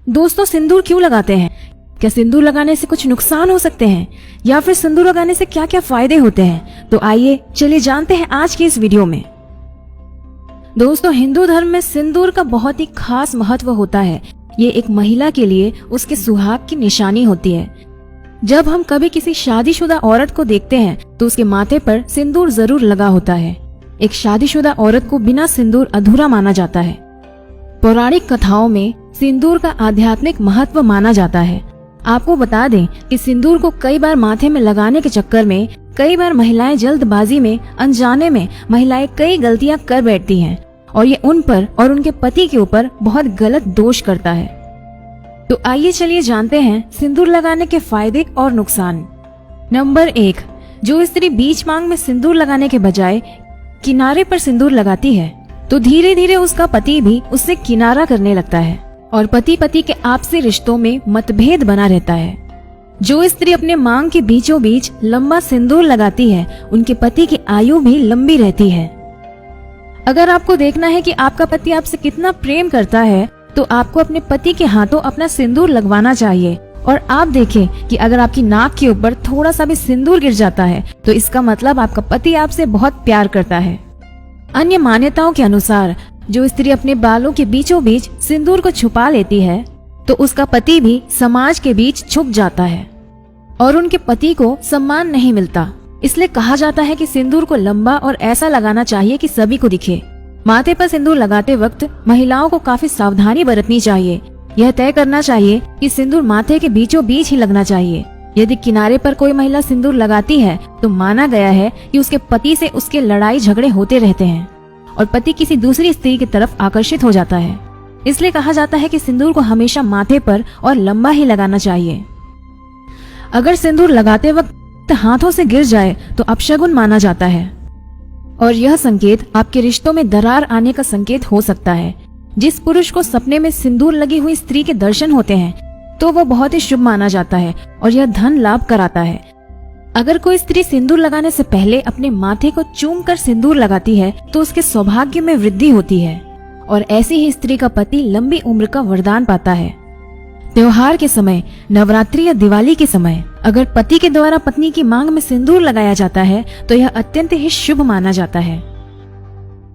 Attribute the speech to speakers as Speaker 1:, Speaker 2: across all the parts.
Speaker 1: दोस्तों, सिंदूर क्यों लगाते हैं? क्या सिंदूर लगाने से कुछ नुकसान हो सकते हैं, या फिर सिंदूर लगाने से क्या क्या फायदे होते हैं? तो आइए चलिए जानते हैं आज की इस वीडियो में। दोस्तों, हिंदू धर्म में सिंदूर का बहुत ही खास महत्व होता है। ये एक महिला के लिए उसके सुहाग की निशानी होती है। जब हम कभी किसी शादीशुदा औरत को देखते हैं तो उसके माथे पर सिंदूर जरूर लगा होता है। एक शादीशुदा औरत को बिना सिंदूर अधूरा माना जाता है। पौराणिक कथाओं में सिंदूर का आध्यात्मिक महत्व माना जाता है। आपको बता दें कि सिंदूर को कई बार माथे में लगाने के चक्कर में कई बार महिलाएं जल्दबाजी में, अनजाने में महिलाएं कई गलतियां कर बैठती हैं और ये उन पर और उनके पति के ऊपर बहुत गलत दोष करता है। तो आइए चलिए जानते हैं सिंदूर लगाने के फायदे और नुकसान। नंबर 1, जो स्त्री बीच मांग में सिंदूर लगाने के बजाय किनारे पर सिंदूर लगाती है तो धीरे धीरे उसका पति भी उससे किनारा करने लगता है और पति पति के आपसी रिश्तों में मतभेद बना रहता है। जो स्त्री अपने मांग के बीचों बीच लंबा सिंदूर लगाती है उनके पति की आयु भी लंबी रहती है। अगर आपको देखना है कि आपका पति आपसे कितना प्रेम करता है तो आपको अपने पति के हाथों अपना सिंदूर लगवाना चाहिए और आप देखें कि अगर आपकी नाक के ऊपर थोड़ा सा भी सिंदूर गिर जाता है तो इसका मतलब आपका पति आपसे बहुत प्यार करता है। अन्य मान्यताओं के अनुसार जो स्त्री अपने बालों के बीचों बीच सिंदूर को छुपा लेती है तो उसका पति भी समाज के बीच छुप जाता है और उनके पति को सम्मान नहीं मिलता। इसलिए कहा जाता है कि सिंदूर को लंबा और ऐसा लगाना चाहिए कि सभी को दिखे। माथे पर सिंदूर लगाते वक्त महिलाओं को काफी सावधानी बरतनी चाहिए। यह तय करना चाहिए कि सिंदूर माथे के बीचों बीच ही लगना चाहिए। यदि किनारे पर कोई महिला सिंदूर लगाती है तो माना गया है कि उसके पति से उसके लड़ाई झगड़े होते रहते हैं और पति किसी दूसरी स्त्री की तरफ आकर्षित हो जाता है। इसलिए कहा जाता है कि सिंदूर को हमेशा माथे पर और लंबा ही लगाना चाहिए। अगर सिंदूर लगाते वक्त हाथों से गिर जाए तो अपशगुन माना जाता है और यह संकेत आपके रिश्तों में दरार आने का संकेत हो सकता है। जिस पुरुष को सपने में सिंदूर लगी हुई स्त्री के दर्शन होते हैं तो वो बहुत ही शुभ माना जाता है और यह धन लाभ कराता है। अगर कोई स्त्री सिंदूर लगाने से पहले अपने माथे को चूम कर सिंदूर लगाती है तो उसके सौभाग्य में वृद्धि होती है और ऐसी ही स्त्री का पति लंबी उम्र का वरदान पाता है। त्योहार के समय, नवरात्रि या दिवाली के समय अगर पति के द्वारा पत्नी की मांग में सिंदूर लगाया जाता है तो यह अत्यंत ही शुभ माना जाता है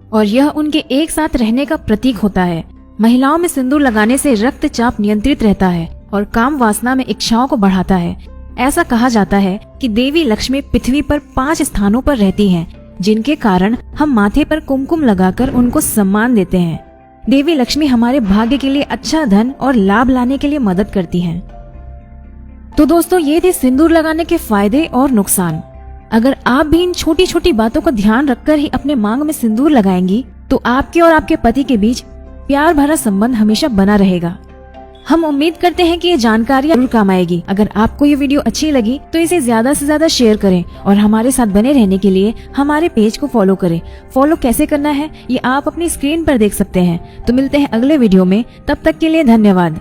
Speaker 1: और यह उनके एक साथ रहने का प्रतीक होता है। महिलाओं में सिंदूर लगाने से रक्तचाप नियंत्रित रहता है और काम वासना में इच्छाओं को बढ़ाता है। ऐसा कहा जाता है कि देवी लक्ष्मी पृथ्वी पर 5 स्थानों पर रहती हैं, जिनके कारण हम माथे पर कुमकुम लगाकर उनको सम्मान देते हैं। देवी लक्ष्मी हमारे भाग्य के लिए अच्छा धन और लाभ लाने के लिए मदद करती हैं। तो दोस्तों, ये थे सिंदूर लगाने के फायदे और नुकसान। अगर आप भी इन छोटी छोटी बातों का ध्यान रखकर ही अपने मांग में सिंदूर लगाएंगी तो आपके और आपके पति के बीच प्यार भरा संबंध हमेशा बना रहेगा। हम उम्मीद करते हैं कि ये जानकारी जरूर काम आएगी। अगर आपको ये वीडियो अच्छी लगी तो इसे ज्यादा से ज्यादा शेयर करें और हमारे साथ बने रहने के लिए हमारे पेज को फॉलो करें। फॉलो कैसे करना है ये आप अपनी स्क्रीन पर देख सकते हैं। तो मिलते हैं अगले वीडियो में, तब तक के लिए धन्यवाद।